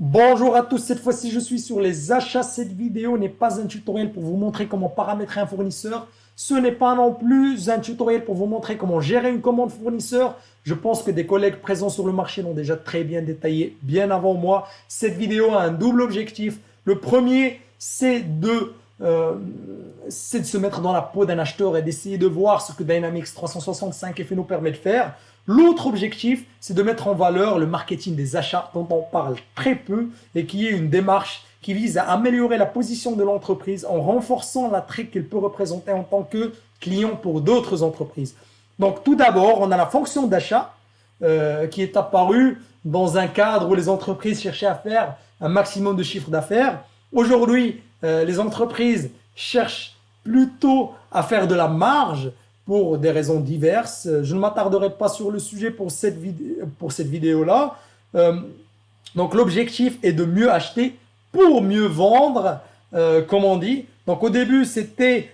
Bonjour à tous, cette fois-ci je suis sur les achats. Cette vidéo n'est pas un tutoriel pour vous montrer comment paramétrer un fournisseur. Ce n'est pas non plus un tutoriel pour vous montrer comment gérer une commande fournisseur. Je pense que des collègues présents sur le marché l'ont déjà très bien détaillé bien avant moi. Cette vidéo a un double objectif. Le premier, euh, c'est de se mettre dans la peau d'un acheteur et d'essayer de voir ce que Dynamics 365 FNO permet de faire. L'autre objectif, c'est de mettre en valeur le marketing des achats dont on parle très peu et qui est une démarche qui vise à améliorer la position de l'entreprise en renforçant l'attrait qu'elle peut représenter en tant que client pour d'autres entreprises. Donc tout d'abord, on a la fonction d'achat qui est apparue dans un cadre où les entreprises cherchaient à faire un maximum de chiffre d'affaires. Aujourd'hui, les entreprises cherchent plutôt à faire de la marge pour des raisons diverses. Je ne m'attarderai pas sur le sujet pour cette vidéo-là. Euh, donc l'objectif est de mieux acheter pour mieux vendre, comme on dit. Donc au début, c'était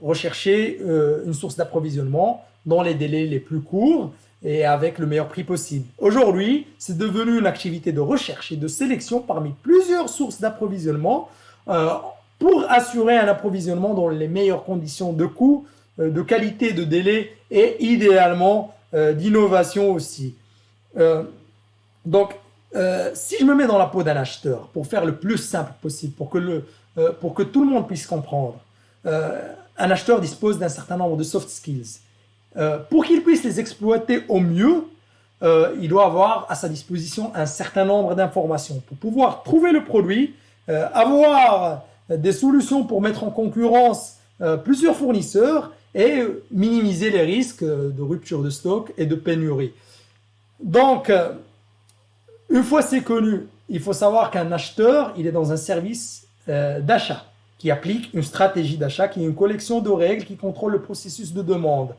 rechercher une source d'approvisionnement dans les délais les plus courts et avec le meilleur prix possible. Aujourd'hui, c'est devenu une activité de recherche et de sélection parmi plusieurs sources d'approvisionnement euh, pour assurer un approvisionnement dans les meilleures conditions de coût, de qualité, de délai et idéalement d'innovation aussi. Euh, donc, si je me mets dans la peau d'un acheteur, pour faire le plus simple possible, pour que tout le monde puisse comprendre, un acheteur dispose d'un certain nombre de soft skills. Pour qu'il puisse les exploiter au mieux, il doit avoir à sa disposition un certain nombre d'informations pour pouvoir trouver le produit, avoir des solutions pour mettre en concurrence plusieurs fournisseurs et minimiser les risques de rupture de stock et de pénurie. Donc, une fois c'est connu, il faut savoir qu'un acheteur, il est dans un service d'achat qui applique une stratégie d'achat, qui est une collection de règles qui contrôle le processus de demande.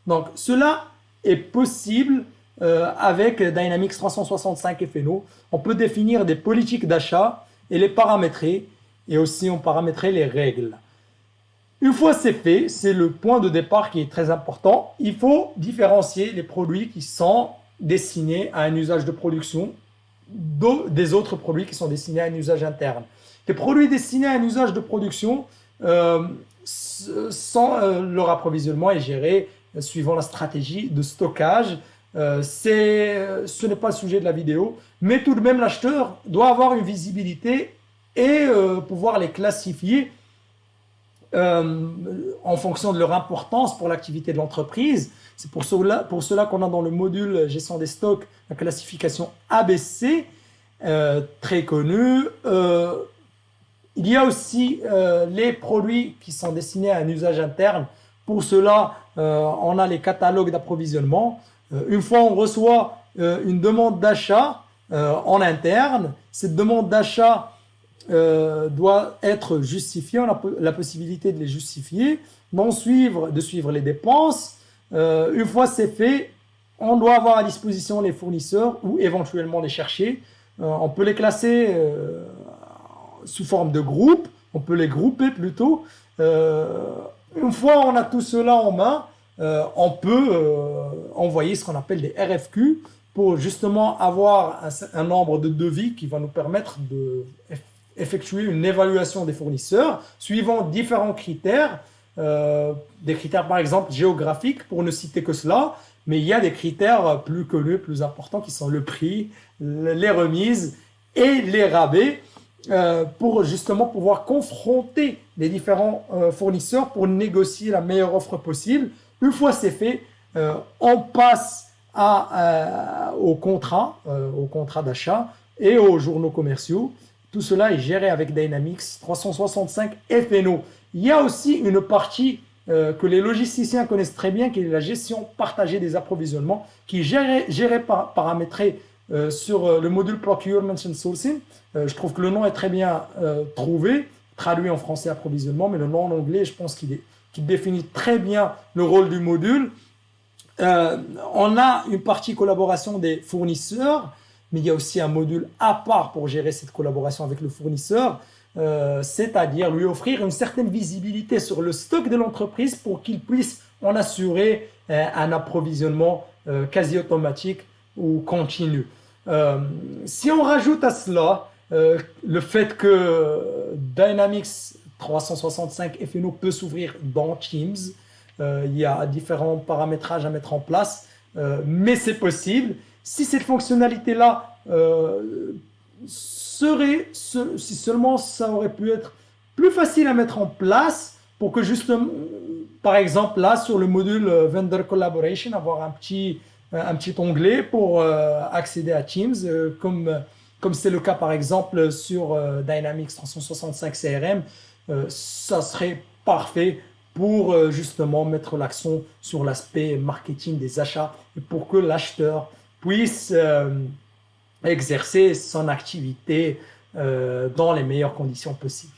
Donc, cela est possible avec Dynamics 365 FNO. On peut définir des politiques d'achat et les paramétrer, et aussi on paramétrer les règles. Une fois c'est fait, c'est le point de départ qui est très important. Il faut différencier les produits qui sont destinés à un usage de production des autres produits qui sont destinés à un usage interne. Les produits destinés à un usage de production, leur approvisionnement est géré suivant la stratégie de stockage. Ce n'est pas le sujet de la vidéo, mais tout de même l'acheteur doit avoir une visibilité et pouvoir les classifier en fonction de leur importance pour l'activité de l'entreprise. C'est pour cela qu'on a dans le module gestion des stocks la classification ABC, très connue. Il y a aussi les produits qui sont destinés à un usage interne. Pour cela, on a les catalogues d'approvisionnement. Une fois on reçoit une demande d'achat en interne, cette demande d'achat doit être justifiée, on a la possibilité de les justifier, de suivre les dépenses. Une fois c'est fait, on doit avoir à disposition les fournisseurs ou éventuellement les chercher. On peut les classer sous forme de groupe, on peut les grouper plutôt. Une fois on a tout cela en main, on peut envoyer ce qu'on appelle des RFQ pour justement avoir un nombre de devis qui va nous permettre de effectuer une évaluation des fournisseurs suivant différents critères, des critères par exemple géographiques pour ne citer que cela, mais il y a des critères plus connus, plus importants qui sont le prix, les remises et les rabais pour justement pouvoir confronter les différents fournisseurs pour négocier la meilleure offre possible. Une fois c'est fait, on passe au contrat d'achat et aux journaux commerciaux. Tout cela est géré avec Dynamics 365 FNO. Il y a aussi une partie que les logisticiens connaissent très bien, qui est la gestion partagée des approvisionnements, qui est gérée paramétrée sur le module Procurement and Sourcing. Je trouve que le nom est très bien trouvé, traduit en français approvisionnement, mais le nom en anglais, je pense qu'il définit très bien le rôle du module. On a une partie collaboration des fournisseurs, mais il y a aussi un module à part pour gérer cette collaboration avec le fournisseur, c'est-à-dire lui offrir une certaine visibilité sur le stock de l'entreprise pour qu'il puisse en assurer un approvisionnement quasi automatique ou continu. Si on rajoute à cela Le fait que Dynamics 365 FNO peut s'ouvrir dans Teams. Il y a différents paramétrages à mettre en place, mais c'est possible. Si cette fonctionnalité-là si seulement ça aurait pu être plus facile à mettre en place pour que justement, par exemple là sur le module Vendor Collaboration, avoir un petit onglet pour accéder à Teams, comme c'est le cas par exemple sur Dynamics 365 CRM, ça serait parfait pour justement mettre l'accent sur l'aspect marketing des achats et pour que l'acheteur puisse exercer son activité dans les meilleures conditions possibles.